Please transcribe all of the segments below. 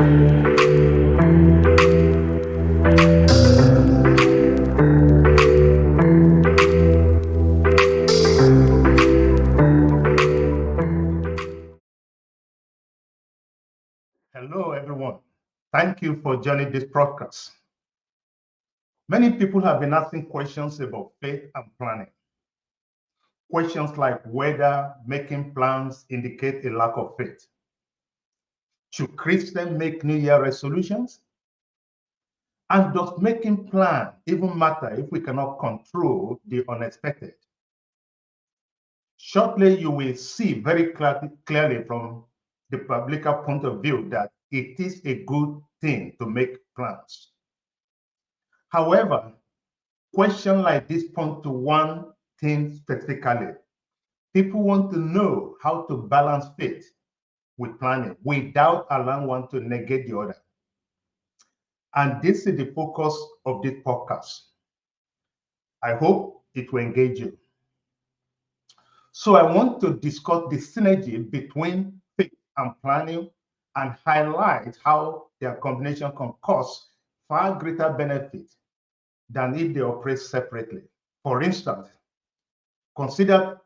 Hello, everyone. Thank you for joining this broadcast. Many people have been asking questions about faith and planning. Questions like whether making plans indicate a lack of faith. Should Christians make New Year resolutions? And does making plans even matter if we cannot control the unexpected? Shortly, you will see very clearly from the biblical point of view that it is a good thing to make plans. However, questions like this point to one thing specifically. People want to know how to balance faith with planning without allowing one to negate the other. And this is the focus of this podcast. I hope it will engage you. So I want to discuss the synergy between faith and planning and highlight how their combination can cause far greater benefit than if they operate separately. For instance, consider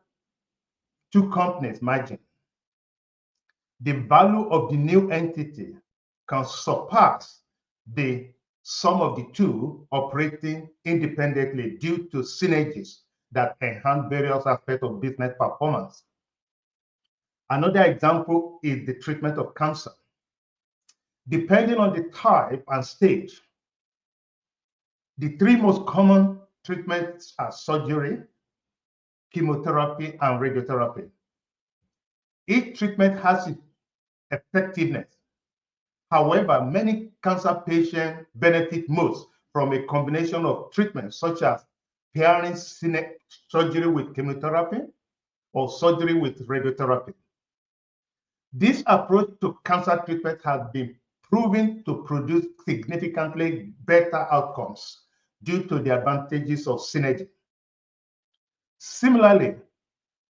two companies merging. The value of the new entity can surpass the sum of the two operating independently due to synergies that enhance various aspects of business performance. Another example is the treatment of cancer. Depending on the type and stage, the three most common treatments are surgery, chemotherapy, and radiotherapy. Each treatment has its effectiveness. However, many cancer patients benefit most from a combination of treatments, such as pairing surgery with chemotherapy or surgery with radiotherapy. This approach to cancer treatment has been proven to produce significantly better outcomes due to the advantages of synergy. Similarly,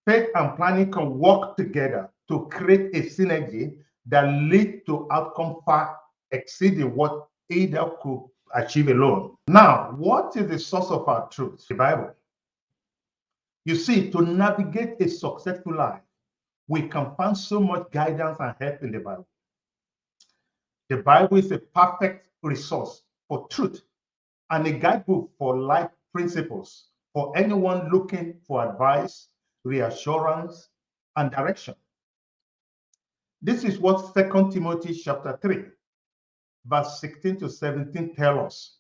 faith and planning can work together to create a synergy that leads to outcomes far exceeding what either could achieve alone. Now, what is the source of our truth? The Bible. You see, to navigate a successful life, we can find so much guidance and help in the Bible. The Bible is a perfect resource for truth and a guidebook for life principles for anyone looking for advice, reassurance, and direction. This is what 2 Timothy chapter 3, verse 16 to 17 tell us,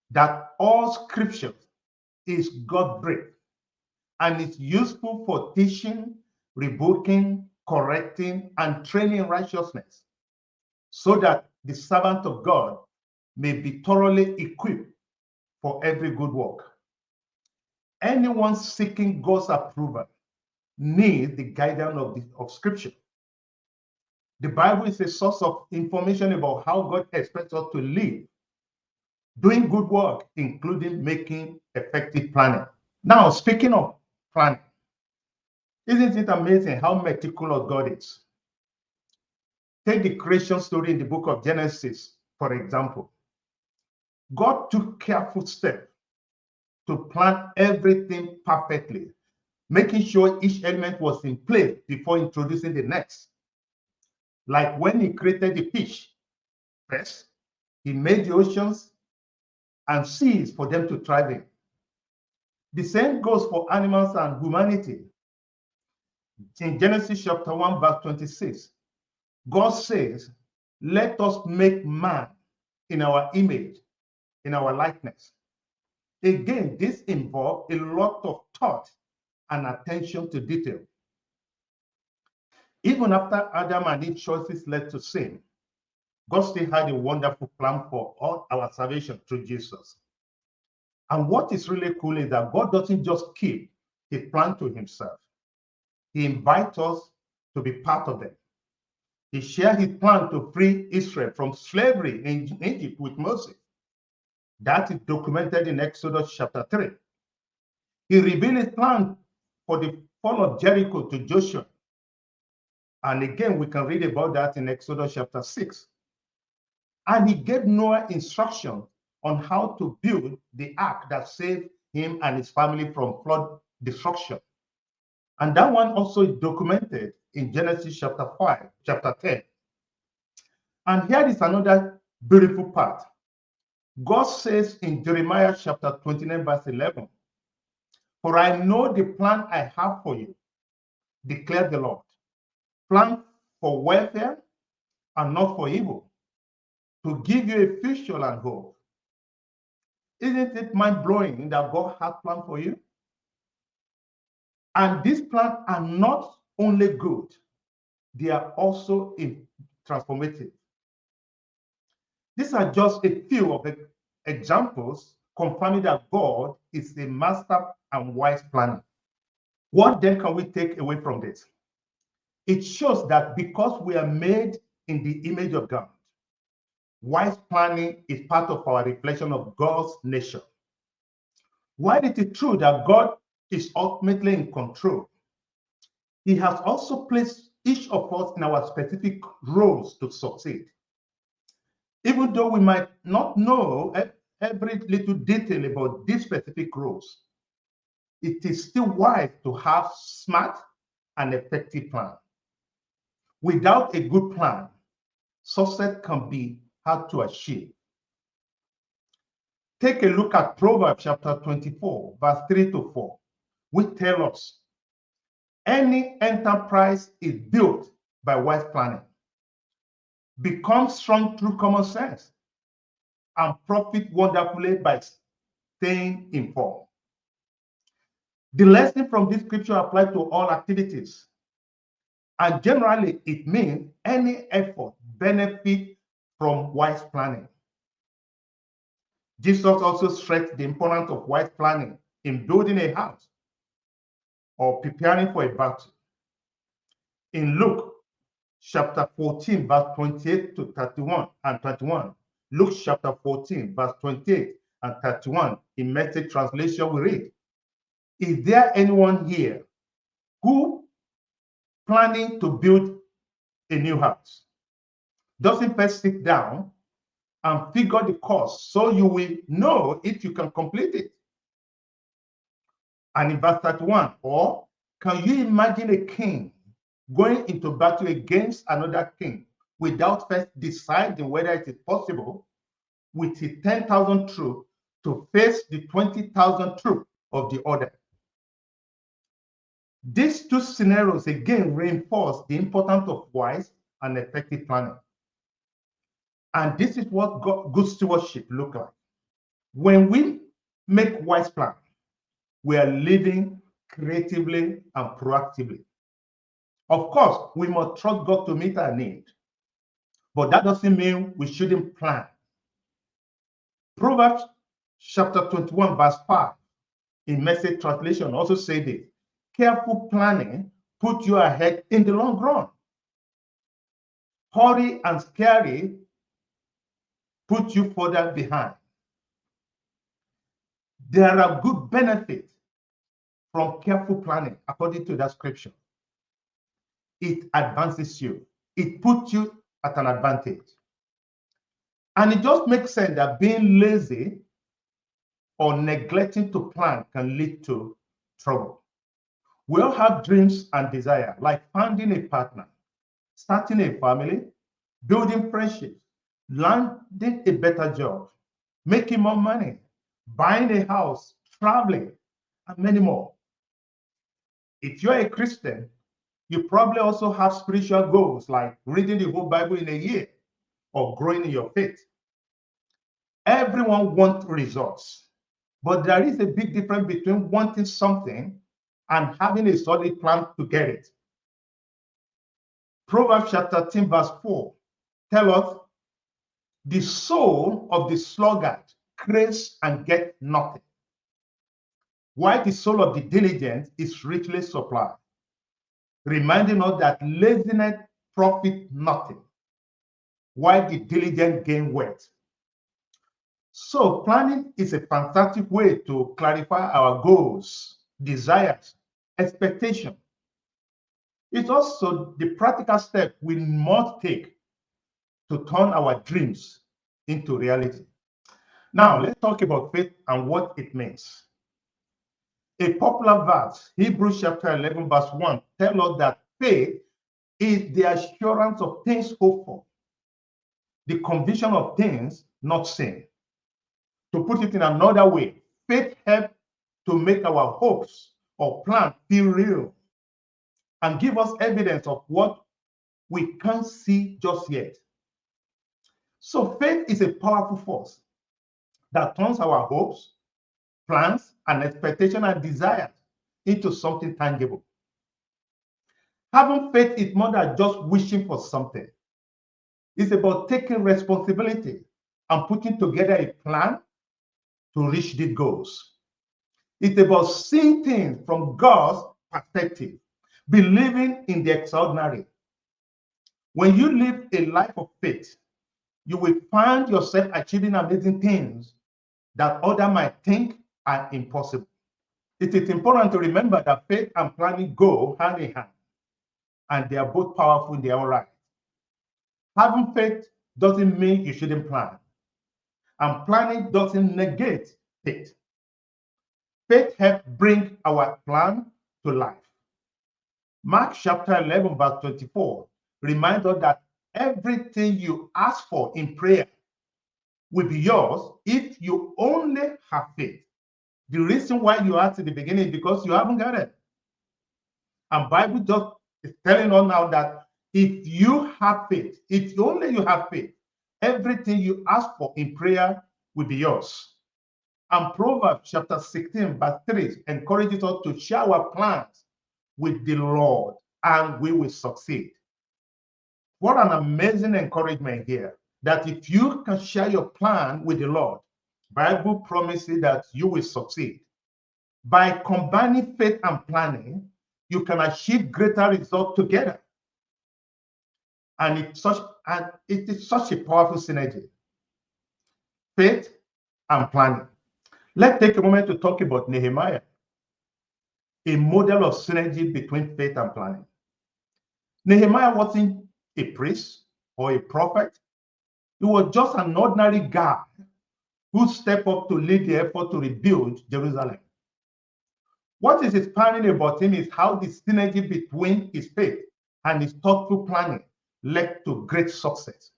that all scripture is God-breathed and is useful for teaching, rebuking, correcting, and training in righteousness, so that the servant of God may be thoroughly equipped for every good work. Anyone seeking God's approval needs the guidance of Scripture. The Bible is a source of information about how God expects us to live, doing good work, including making effective planning. Now, speaking of planning, isn't it amazing how meticulous God is? Take the creation story in the book of Genesis, for example. God took careful steps to plan everything perfectly, making sure each element was in place before introducing the next. Like when he created the fish, first, he made the oceans and seas for them to thrive in. The same goes for animals and humanity. In Genesis chapter 1, verse 26, God says, "Let us make man in our image, in our likeness." Again, this involves a lot of thought and attention to detail. Even after Adam and Eve's choices led to sin, God still had a wonderful plan for all our salvation through Jesus. And what is really cool is that God doesn't just keep his plan to himself. He invites us to be part of them. He shared his plan to free Israel from slavery in Egypt with Moses. That is documented in Exodus chapter 3. He revealed his plan for the fall of Jericho to Joshua. And again, we can read about that in Exodus chapter 6. And he gave Noah instructions on how to build the ark that saved him and his family from flood destruction. And that one also is documented in Genesis chapter 5, chapter 10. And here is another beautiful part. God says in Jeremiah chapter 29, verse 11, "For I know the plan I have for you, declared the Lord, plan for welfare and not for evil, to give you a future and hope." Isn't it mind-blowing that God has plans for you? And these plans are not only good, they are also transformative. These are just a few of the examples confirming that God is a master and wise planner. What then can we take away from this? It shows that because we are made in the image of God, wise planning is part of our reflection of God's nature. While it is true that God is ultimately in control, He has also placed each of us in our specific roles to succeed. Even though we might not know every little detail about these specific roles, it is still wise to have smart and effective plan. Without a good plan, success can be hard to achieve. Take a look at Proverbs chapter 24, verse 3 to 4, which tell us, any enterprise is built by wise planning, becomes strong through common sense, and profit wonderfully by staying informed. The lesson from this scripture applies to all activities. And generally, it means any effort benefits from wise planning. Jesus also stressed the importance of wise planning in building a house or preparing for a battle. In Luke chapter 14, verse 28 to 31 and 21, Luke chapter 14, verse 28 and 31, in Message translation, we read, "Is there anyone here who planning to build a new house doesn't first sit down and figure the cost so you will know if you can complete it?" And in verse 31, or can you imagine a king going into battle against another king without first deciding whether it is possible with his 10,000 troops to face the 20,000 troops of the other? These two scenarios again reinforce the importance of wise and effective planning. And this is what good stewardship looks like. When we make wise plans, we are living creatively and proactively. Of course, we must trust God to meet our need, but that doesn't mean we shouldn't plan. Proverbs chapter 21, verse 5, in Message translation, also say this: careful planning puts you ahead in the long run. Hurry and scary put you further behind. There are good benefits from careful planning, according to that scripture. It advances you. It puts you at an advantage. And it just makes sense that being lazy or neglecting to plan can lead to trouble. We all have dreams and desires, like finding a partner, starting a family, building friendships, landing a better job, making more money, buying a house, traveling, and many more. If you're a Christian, you probably also have spiritual goals like reading the whole Bible in a year or growing in your faith. Everyone wants results, but there is a big difference between wanting something and having a solid plan to get it. Proverbs chapter 10, verse 4 tells us, the soul of the sluggard craves and gets nothing, while the soul of the diligent is richly supplied, reminding us that laziness profits nothing, while the diligent gain wealth. So planning is a fantastic way to clarify our goals, desires, expectations. It's also the practical step we must take to turn our dreams into reality. Now, let's talk about faith and what it means. A popular verse, Hebrews chapter 11, verse 1, tells us that faith is the assurance of things hoped for, the conviction of things not seen. To put it in another way, faith helps to make our hopes or plans feel real and give us evidence of what we can't see just yet. So faith is a powerful force that turns our hopes, plans, and expectations and desires into something tangible. Having faith is more than just wishing for something. It's about taking responsibility and putting together a plan to reach the goals. It's about seeing things from God's perspective, believing in the extraordinary. When you live a life of faith, you will find yourself achieving amazing things that others might think are impossible. It is important to remember that faith and planning go hand in hand, and they are both powerful in their own right. Having faith doesn't mean you shouldn't plan, and planning doesn't negate faith. Faith helps bring our plan to life. Mark chapter 11, verse 24 reminds us that everything you ask for in prayer will be yours if you only have faith. The reason why you asked in the beginning is because you haven't got it. And Bible just is telling us now that if you have faith, if only you have faith, everything you ask for in prayer will be yours. And Proverbs chapter 16, verse 3 encourages us to share our plans with the Lord, and we will succeed. What an amazing encouragement here, that if you can share your plan with the Lord, Bible promises that you will succeed. By combining faith and planning, you can achieve greater results together. And it is such a powerful synergy. Faith and planning. Let's take a moment to talk about Nehemiah, a model of synergy between faith and planning. Nehemiah wasn't a priest or a prophet. He was just an ordinary guy who stepped up to lead the effort to rebuild Jerusalem. What is inspiring about him is how the synergy between his faith and his thoughtful planning led to great success.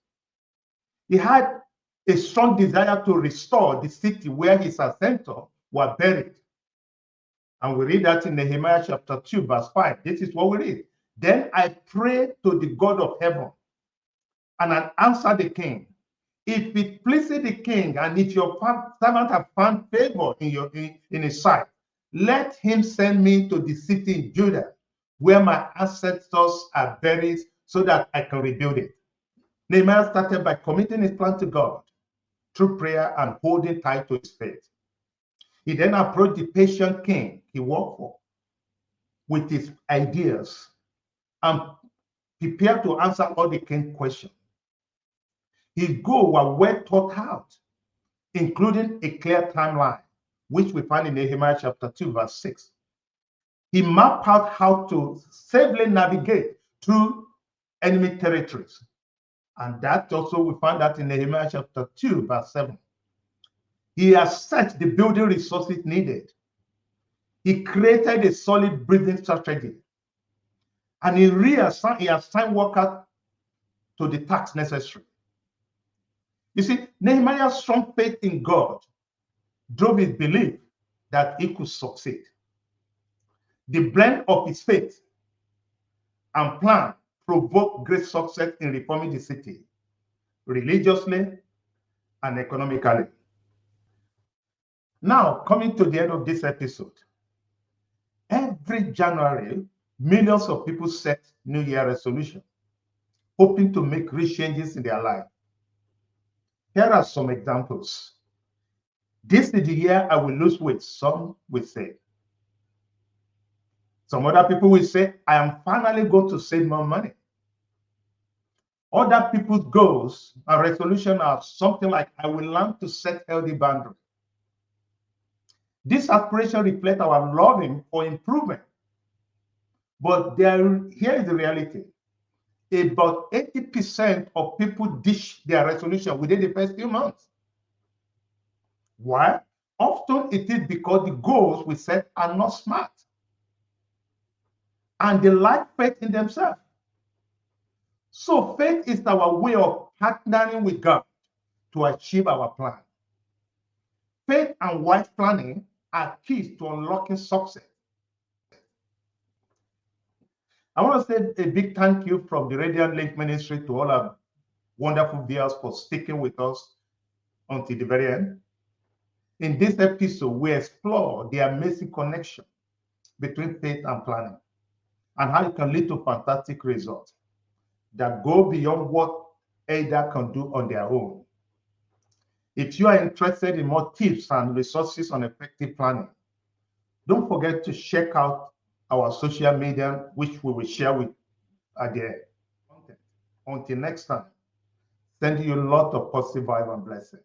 He had a strong desire to restore the city where his ancestors were buried. And we read that in Nehemiah chapter 2, verse 5. This is what we read. Then I prayed to the God of heaven, and I answered the king. If it pleases the king, and if your servant have found favor in his sight, let him send me to the city in Judah, where my ancestors are buried, so that I can rebuild it. Nehemiah started by committing his plan to God through prayer and holding tight to his faith. He then approached the patient king he worked for with his ideas and prepared to answer all the king's questions. His goals were well thought out, including a clear timeline, which we find in Nehemiah chapter 2, verse 6. He mapped out how to safely navigate through enemy territories. And that also, we find that in Nehemiah chapter 2, verse 7. He assessed the building resources needed. He created a solid breathing strategy. And he assigned workers to the tasks necessary. You see, Nehemiah's strong faith in God drove his belief that he could succeed. The blend of his faith and plan provoked great success in reforming the city, religiously and economically. Now, coming to the end of this episode, every January, millions of people set New Year resolutions, hoping to make real changes in their life. Here are some examples. This is the year I will lose weight, some will say. Some other people will say, I am finally going to save more money. Other people's goals and resolutions are something like, I will learn to set healthy boundaries. This aspiration reflects our longing for improvement. But here is the reality. about 80% of people ditch their resolution within the first few months. Why? Often it is because the goals we set are not smart and they lack faith in themselves. So faith is our way of partnering with God to achieve our plan. Faith and wise planning are keys to unlocking success. I want to say a big thank you from the Radiant Link Ministry to all our wonderful viewers for sticking with us until the very end. In this episode, we explore the amazing connection between faith and planning and how it can lead to fantastic results that go beyond what either can do on their own. If you are interested in more tips and resources on effective planning, don't forget to check out our social media, which we will share with at the end. Until next time, sending you a lot of positive vibe and blessing.